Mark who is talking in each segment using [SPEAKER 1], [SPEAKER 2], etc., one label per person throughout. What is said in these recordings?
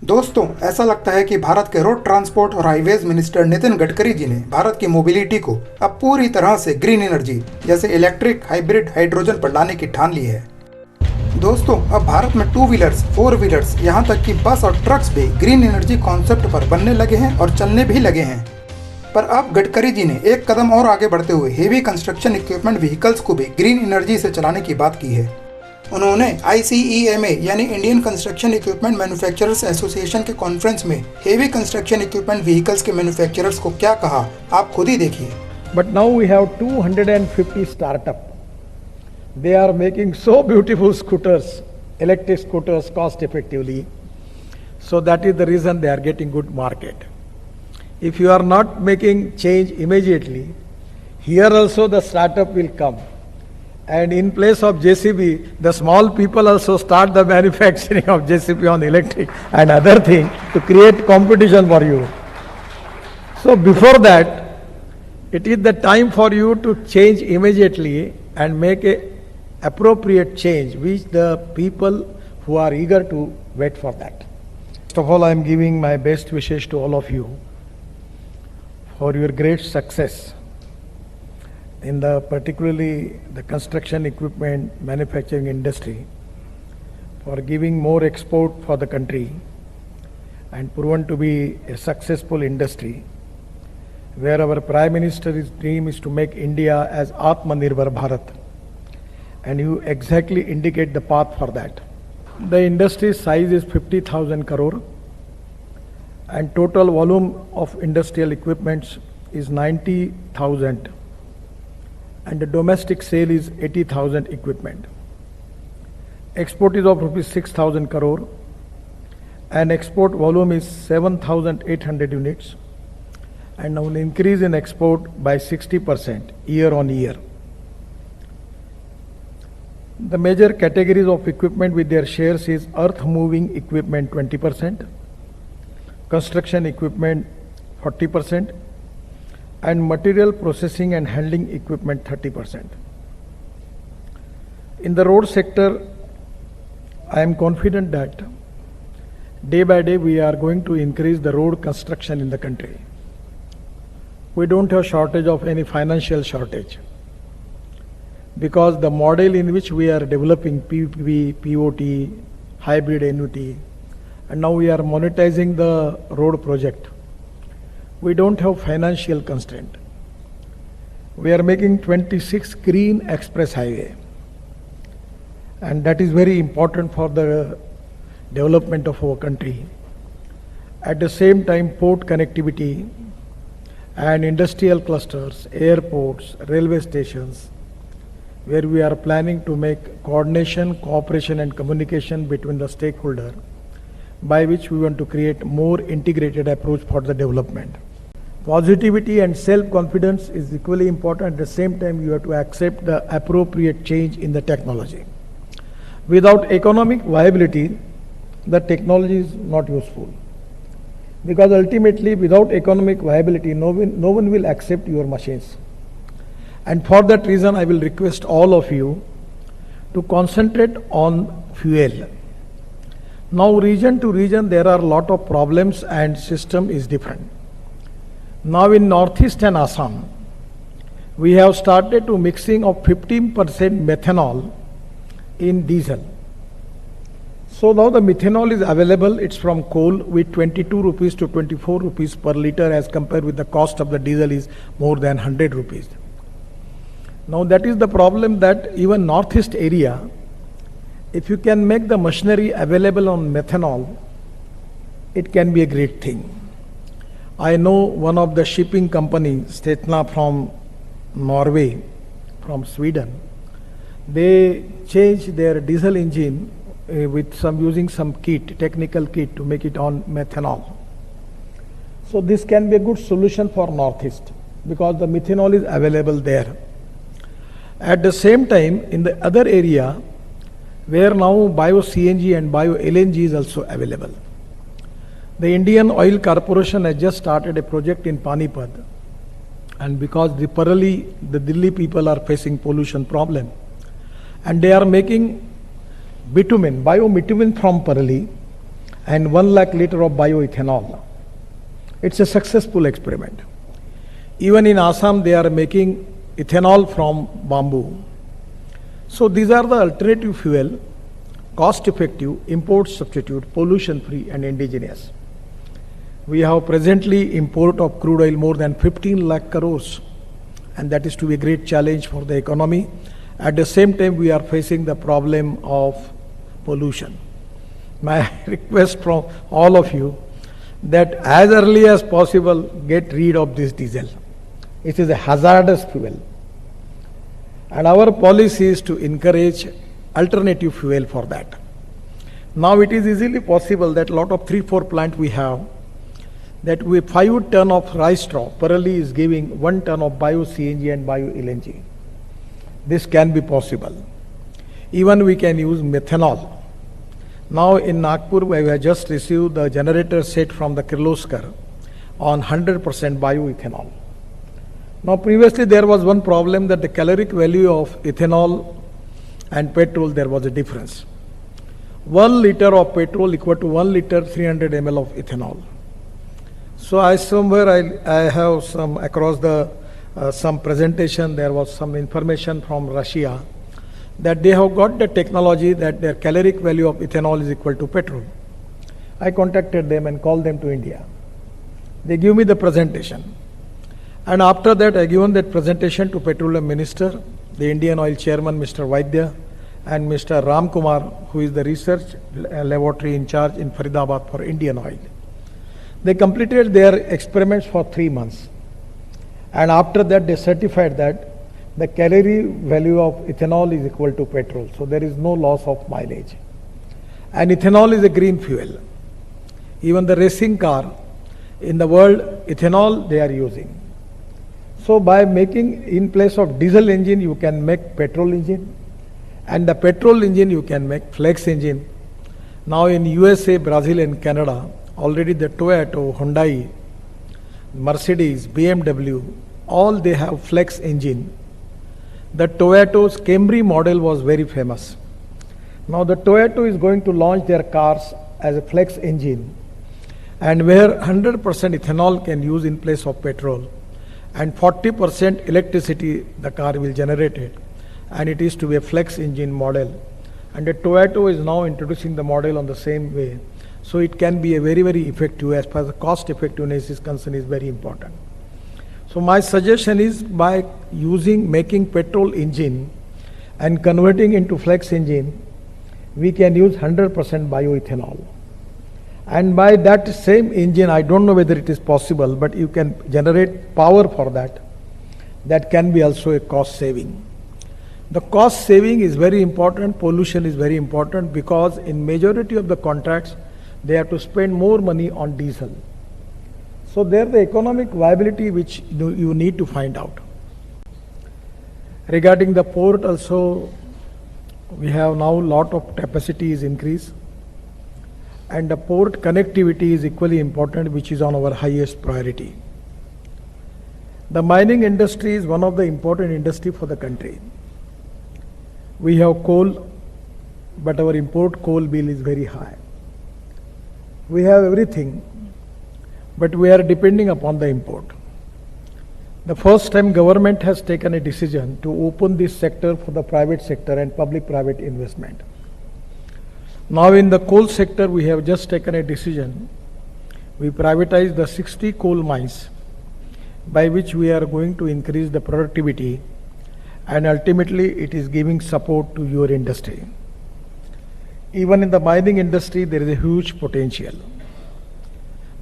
[SPEAKER 1] दोस्तों, ऐसा लगता है कि भारत के रोड ट्रांसपोर्ट और हाईवेज मिनिस्टर नितिन गडकरी जी ने भारत की मोबिलिटी को अब पूरी तरह से ग्रीन एनर्जी जैसे इलेक्ट्रिक, हाइब्रिड, हाइड्रोजन पर लाने की ठान ली है। दोस्तों, अब भारत में टू व्हीलर्स, फोर व्हीलर्स, यहाँ तक कि बस और ट्रक्स भी ग्रीन एनर्जी कॉन्सेप्ट पर बनने लगे हैं और चलने भी लगे हैं। पर अब गडकरी जी ने एक कदम और आगे बढ़ते हुए हेवी कंस्ट्रक्शन इक्विपमेंट व्हीकल्स को भी ग्रीन एनर्जी से चलाने की बात की है। उन्होंने ICEMA यानी Indian construction equipment manufacturers association के कॉन्फ्रेंस में हेवी कंस्ट्रक्शन इक्विपमेंट व्हीकल्स के मैन्युफैक्चरर्स को क्या कहा, आप खुद ही देखिए।
[SPEAKER 2] But now we have 250 startup. They are making so beautiful scooters, electric scooters cost effectively. So that is the reason they are getting good market. If you are not making change immediately, here also the startup will come. And in place of JCB, the small people also start the manufacturing of JCB on electric and other thing to create competition for you. So before that, it is the time for you to change immediately and make a appropriate change which the people who are eager to wait for that. First of all, I am giving my best wishes to all of you for your great success in the particularly the construction equipment manufacturing industry, for giving more export for the country and proven to be a successful industry where our Prime Minister's dream is to make India as Atmanirbhar Bharat, and you exactly indicate the path for that. The industry size is 50,000 crore and total volume of industrial equipments is 90,000 and the domestic sale is 80,000 equipment. Export is of rupees 6,000 crore and export volume is 7,800 units and now an increase in export by 60% year on year. The major categories of equipment with their shares is earth moving equipment 20%, construction equipment 40%, and material processing and handling equipment 30%. In the road sector, I am confident that day by day we are going to increase the road construction in the country. We don't have shortage of any financial shortage because the model in which we are developing PPP, POT, hybrid annuity, and now we are monetizing the road project. We don't have financial constraint. We are making 26 green express highway, and that is very important for the development of our country. At the same time, port connectivity and industrial clusters, airports, railway stations, where we are planning to make coordination, cooperation and communication between the stakeholder, by which we want to create more integrated approach for the development. Positivity and self-confidence is equally important. At the same time, you have to accept the appropriate change in the technology. Without economic viability, the technology is not useful. Because ultimately, without economic viability, no one will accept your machines. And for that reason, I will request all of you to concentrate on fuel. Now, region to region, there are a lot of problems and system is different. Now in Northeast and Assam, we have started to mixing of 15% methanol in diesel. So now the methanol is available, it's from coal with 22 rupees to 24 rupees per liter as compared with the cost of the diesel is more than 100 rupees. Now that is the problem that even Northeast area, if you can make the machinery available on methanol, it can be a great thing. I know one of the shipping company, Stetna from Norway, from Sweden, they changed their diesel engine with using some kit, technical kit to make it on methanol. So this can be a good solution for Northeast because the methanol is available there. At the same time, in the other area where now bio CNG and bio LNG is also available. The Indian Oil Corporation has just started a project in Panipat, and because the Delhi people are facing pollution problem, and they are making bitumen, biobitumen from Parali, and 1 lakh liter of bioethanol. It's a successful experiment. Even in Assam, they are making ethanol from bamboo. So these are the alternative fuel, cost-effective, import substitute, pollution-free and indigenous. We have presently import of crude oil more than 15 lakh crores, and that is to be a great challenge for the economy. At the same time, we are facing the problem of pollution. My request from all of you that as early as possible get rid of this diesel. It is a hazardous fuel. And our policy is to encourage alternative fuel for that. Now it is easily possible that lot of 3-4 plant we have, that with 5 ton of rice straw, Parali is giving 1 ton of bio-CNG and bio-LNG. This can be possible. Even we can use methanol. Now in Nagpur, we have just received the generator set from the Kirloskar on 100% bioethanol. Now previously there was one problem that the caloric value of ethanol and petrol, there was a difference. 1 liter of petrol equal to 1 liter 300 ml of ethanol. So I have some across the some presentation, there was some information from Russia that they have got the technology that their caloric value of ethanol is equal to petrol. I contacted them and called them to India. They give me the presentation. And after that, I given that presentation to Petroleum Minister, the Indian Oil Chairman, Mr. Vaidya, and Mr. Ram Kumar, who is the research laboratory in charge in Faridabad for Indian Oil. They completed their experiments for 3 months. And after that, they certified that the calorie value of ethanol is equal to petrol. So there is no loss of mileage. And ethanol is a green fuel. Even the racing car in the world, ethanol they are using. So by making in place of diesel engine, you can make petrol engine. And the petrol engine, you can make flex engine. Now in USA, Brazil and Canada, already the Toyota, Hyundai, Mercedes, BMW, all they have flex engine. The Toyota's Camry model was very famous. Now the Toyota is going to launch their cars as a flex engine, and where 100% ethanol can use in place of petrol, and 40% electricity the car will generate it, and it is to be a flex engine model. And the Toyota is now introducing the model on the same way. So it can be a very, very effective, as far as the cost effectiveness is concerned, is very important. So my suggestion is by making petrol engine and converting into flex engine, we can use 100% bioethanol. And by that same engine, I don't know whether it is possible, but you can generate power for that. That can be also a cost saving. The cost saving is very important, pollution is very important, because in majority of the contracts, they have to spend more money on diesel. So there the economic viability which you need to find out. Regarding the port also, we have now lot of capacity is increased, and the port connectivity is equally important, which is on our highest priority. The mining industry is one of the important industry for the country. We have coal, but our import coal bill is very high. We have everything, but we are depending upon the import. The first time government has taken a decision to open this sector for the private sector and public-private investment. Now in the coal sector, we have just taken a decision. We privatized the 60 coal mines, by which we are going to increase the productivity, and ultimately it is giving support to your industry. Even in the mining industry, there is a huge potential.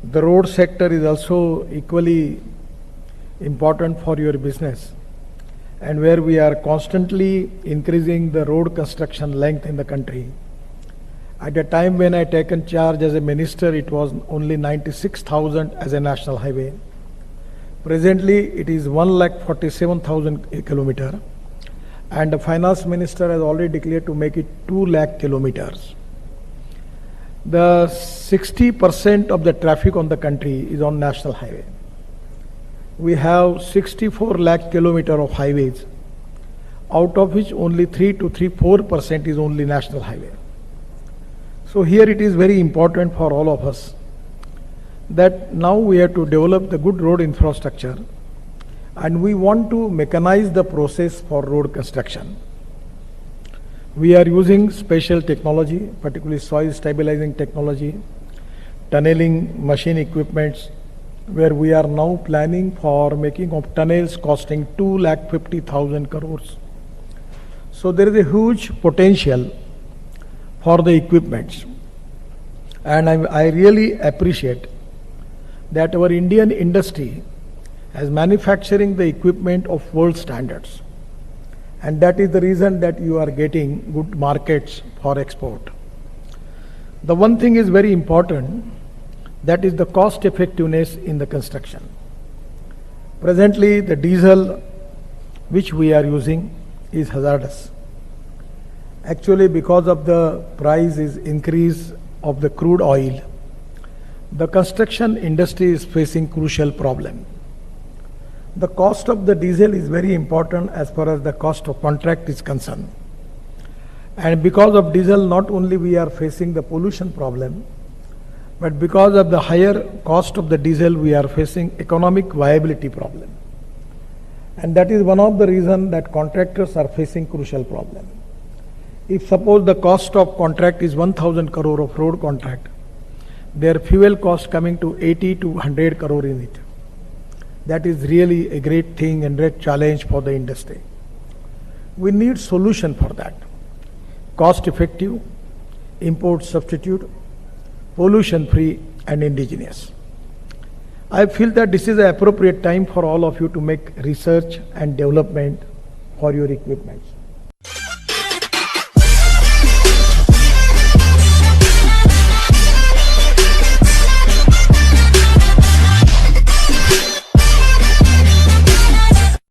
[SPEAKER 2] The road sector is also equally important for your business, and where we are constantly increasing the road construction length in the country. At the time when I taken charge as a minister, it was only 96,000 as a national highway. Presently, it is 1,47,000 kilometers. And the finance minister has already declared to make it 2 lakh kilometers. The 60% of the traffic on the country is on national highway. We have 64 lakh kilometers of highways, out of which only 3 to 4% is only national highway. So here it is very important for all of us that now we have to develop the good road infrastructure, and we want to mechanize the process for road construction. We are using special technology, particularly soil stabilizing technology, tunneling machine equipments, where we are now planning for making of tunnels costing 2,50,000 crores. So there is a huge potential for the equipments. And I really appreciate that our Indian industry is manufacturing the equipment of world standards. And that is the reason that you are getting good markets for export. The one thing is very important, that is the cost effectiveness in the construction. Presently, the diesel which we are using is hazardous. Actually, because of the price increase of the crude oil, the construction industry is facing crucial problem. The cost of the diesel is very important as far as the cost of contract is concerned. And because of diesel, not only we are facing the pollution problem, but because of the higher cost of the diesel, we are facing economic viability problem. And that is one of the reasons that contractors are facing crucial problem. If suppose the cost of contract is 1,000 crore of road contract, their fuel cost coming to 80 to 100 crore in it. That is really a great thing and great challenge for the industry. We need solution for that. Cost effective, import substitute, pollution free and indigenous. I feel that this is the appropriate time for all of you to make research and development for your equipment.